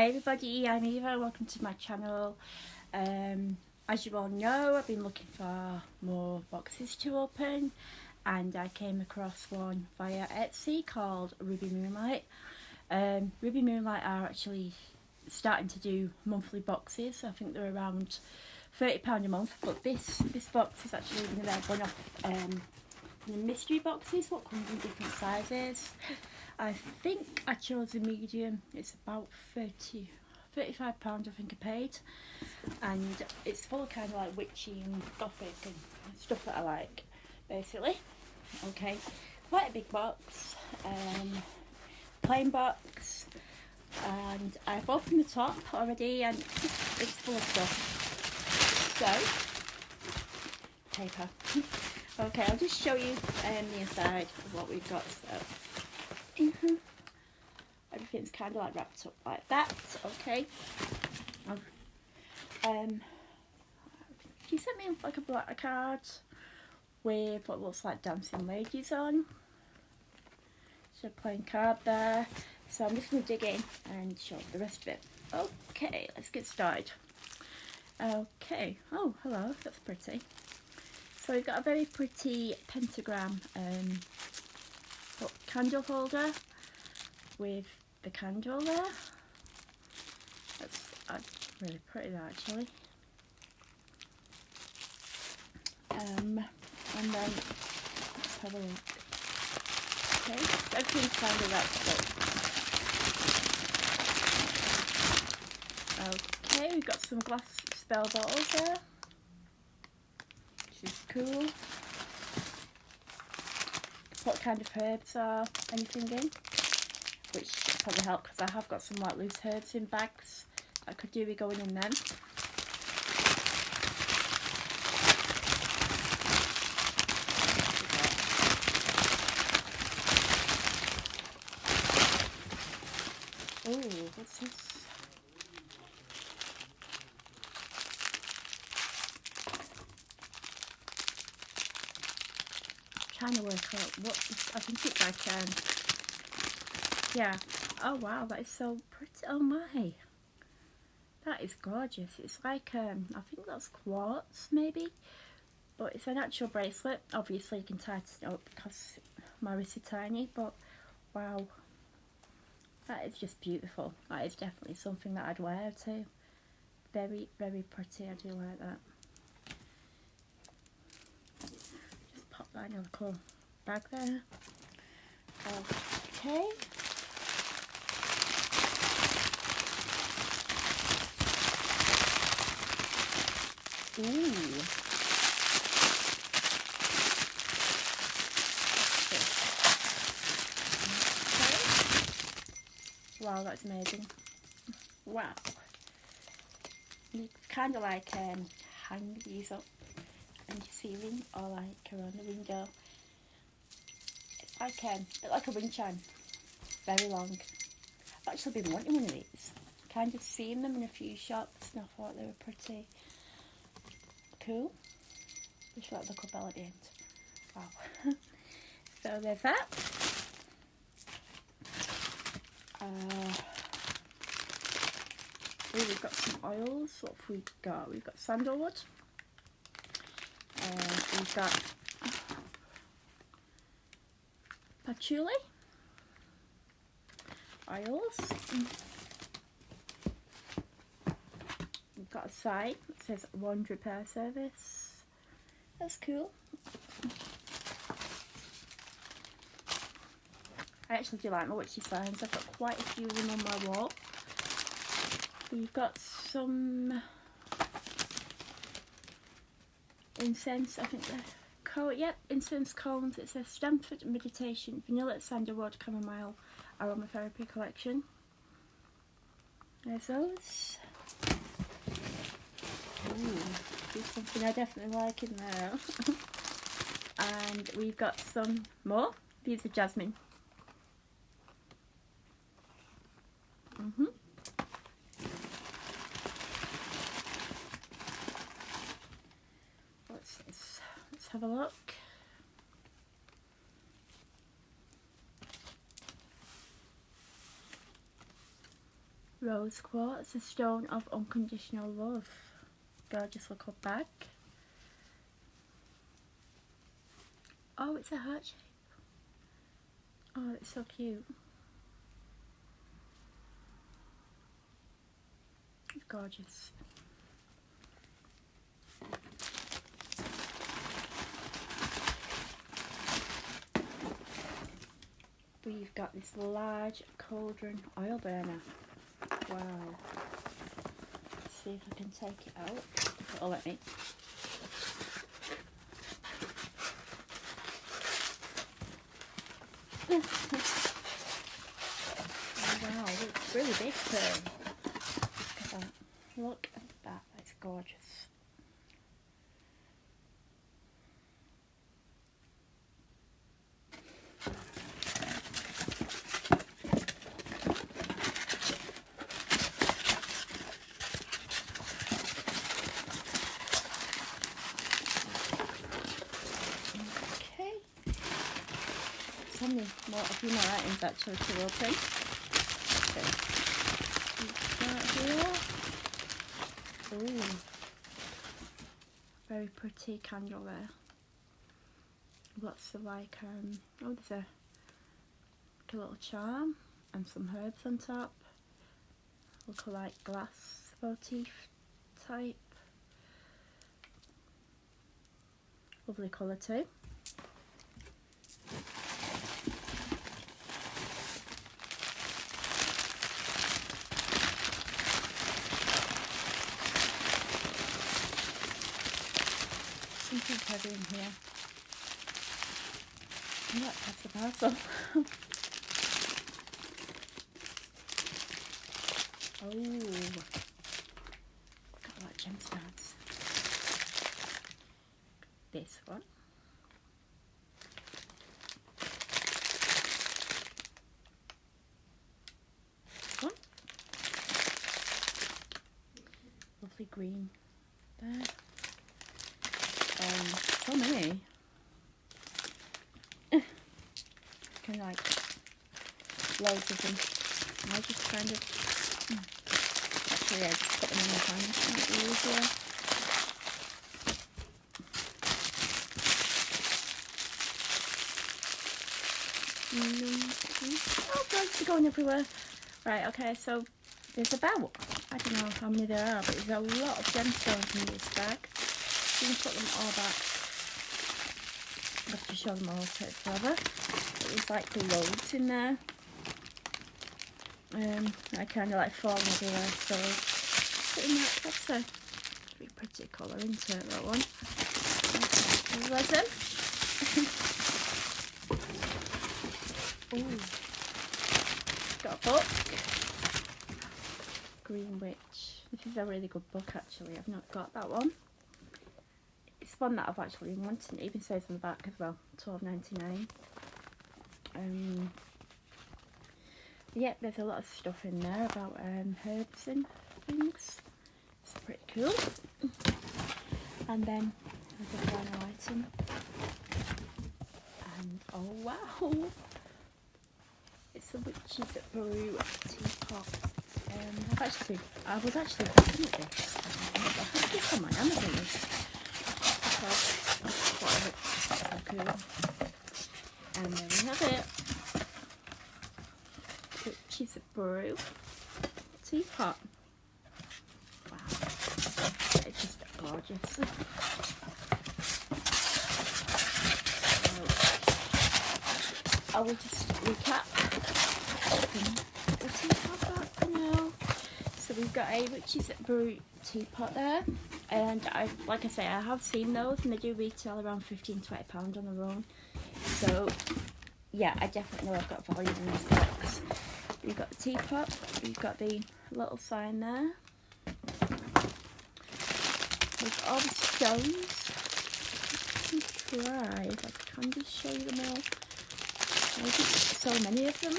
Hi everybody, I'm Eva, welcome to my channel. As you all know, I've been looking for more boxes to open and I came across one via Etsy called Ruby Moonlight. Ruby Moonlight are actually starting to do monthly boxes. I think they're around £30 a month, but this box is actually one of the mystery boxes, what comes in different sizes. I think I chose a medium. It's about £35 I think I paid, and it's full of kind of like witchy and gothic and stuff that I like, basically. Okay, quite a big box, plain box, and I've opened the top already and it's full of stuff. So, paper. Okay, I'll just show you the inside of what we've got. So, everything's kind of like wrapped up like that. Okay. She sent me like a black card with what looks like dancing ladies on. So plain card there. So I'm just going to dig in and show the rest of it. Okay, let's get started. Okay. Oh, hello. That's pretty. So we've got a very pretty pentagram candle holder with the candle there. That's really pretty there, actually. And then let's have a look. Okay, everything's kind of wrapped up. Okay, we've got some glass spell bottles there, which is cool. What kind of herbs or anything in, which will probably help because I have got some like loose herbs in bags I could do with going in them. Oh, what's this? Trying to work out what I think it's like yeah. Oh wow, that is so pretty. Oh my, that is gorgeous. It's like I think that's quartz maybe, but it's an actual bracelet. Obviously you can tighten it up because my wrists are tiny, but wow, that is just beautiful. That is definitely something that I'd wear too. Very, very pretty. I do like that. Pop that in a little bag there. Okay. Ooh. Okay. Wow, that's amazing. Wow. You kind of like hang these up on your ceiling or like around the window. It's like a wind chime, very long. I've actually been wanting one of these. Kind of seen them in a few shops and I thought they were pretty cool. Just like the little bell at the end. Wow. So there's that. We've got some oils. What have we got? We've got sandalwood. We've got patchouli oils. We've got a sign that says 100 repair service. That's cool. I actually do like my witchy signs. I've got quite a few of them on my wall. We've got some incense, I think incense cones. It says Stanford Meditation, Vanilla, Sandalwood, Chamomile, Aromatherapy Collection. There's those. Ooh, there's something I definitely like in there. And we've got some more. These are jasmine. Let's have a look. Rose quartz, a stone of unconditional love. Gorgeous little bag. Oh, it's a heart shape. Oh, it's so cute. It's gorgeous. We've got this large cauldron oil burner. Wow. Let's see if I can take it out. If it'll let me. Oh, wow, it's really big too. Look at that. Look at that. That's gorgeous. A few more items actually to open. Okay. Here. Ooh. Very pretty candle there. Lots of like oh, there's a little charm and some herbs on top. Look like glass motif type. Lovely colour too. Something heavy in here. Oh, that's the parcel. Oh, look at that gemstones. This one. This one. Lovely green there. So many. Kind of like loads of them. I just kind of actually I just put them in my hand. Might be easier. Oh god, they're going everywhere. Right, okay, so there's about, I don't know how many there are, but there's a lot of gemstones in this bag. You can put them all back. I have to show them all, take forever. But there's like loads in there. I kind of like falling everywhere, so putting that's a pretty pretty colour, isn't it, that one? Resin. Ooh. Got a book. Green Witch. This is a really good book actually, I've not got that one. It's one that I've actually been wanting. It even says on the back as well, $12.99. Yeah, there's a lot of stuff in there about herbs and things. It's pretty cool. And then there's a final item. And oh wow! It's a Witch's Brew teapot. I was actually looking at this. I think it's on my Amazon list. Because I thought it looked so cool. And there we have it. Witch's Brew teapot. Wow. It's just gorgeous. I will just recap the teapot back now. So we've got a Witch's Brew teapot there, and like I say, I have seen those and they do retail around £15–20 on their own. So yeah, I definitely know I've got value in this box. We've got the teapot, we've got the little sign there. With all the stones. I can try if I can just show you them all. There's so many of them.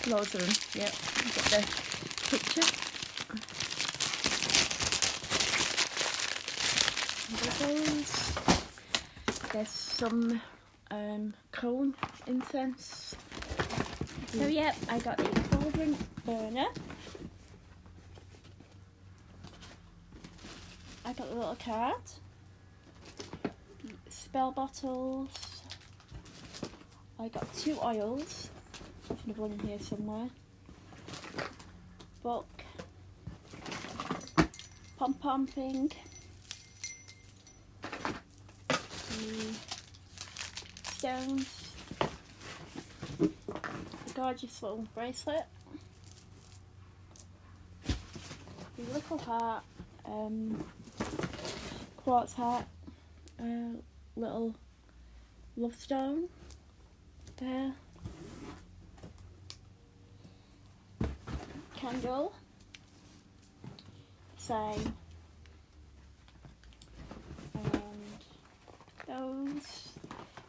Loads of them, yep. You've got the picture. There's some cone incense. So yeah, I got the cauldron burner. I got the little card. Spell bottles. I got 2 oils. There's another one in here somewhere. Book. Pom-pom thing. Stones. A gorgeous little bracelet. The little heart. Quartz heart. Little love stone. There. Candle. Same. And those.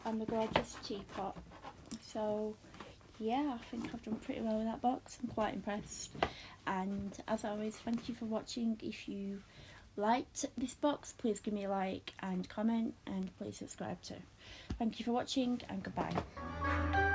And the gorgeous teapot. So yeah, I think I've done pretty well with that box. I'm quite impressed. And as always, thank you for watching. If you liked this box, please give me a like and comment, and please subscribe too. Thank you for watching, and goodbye.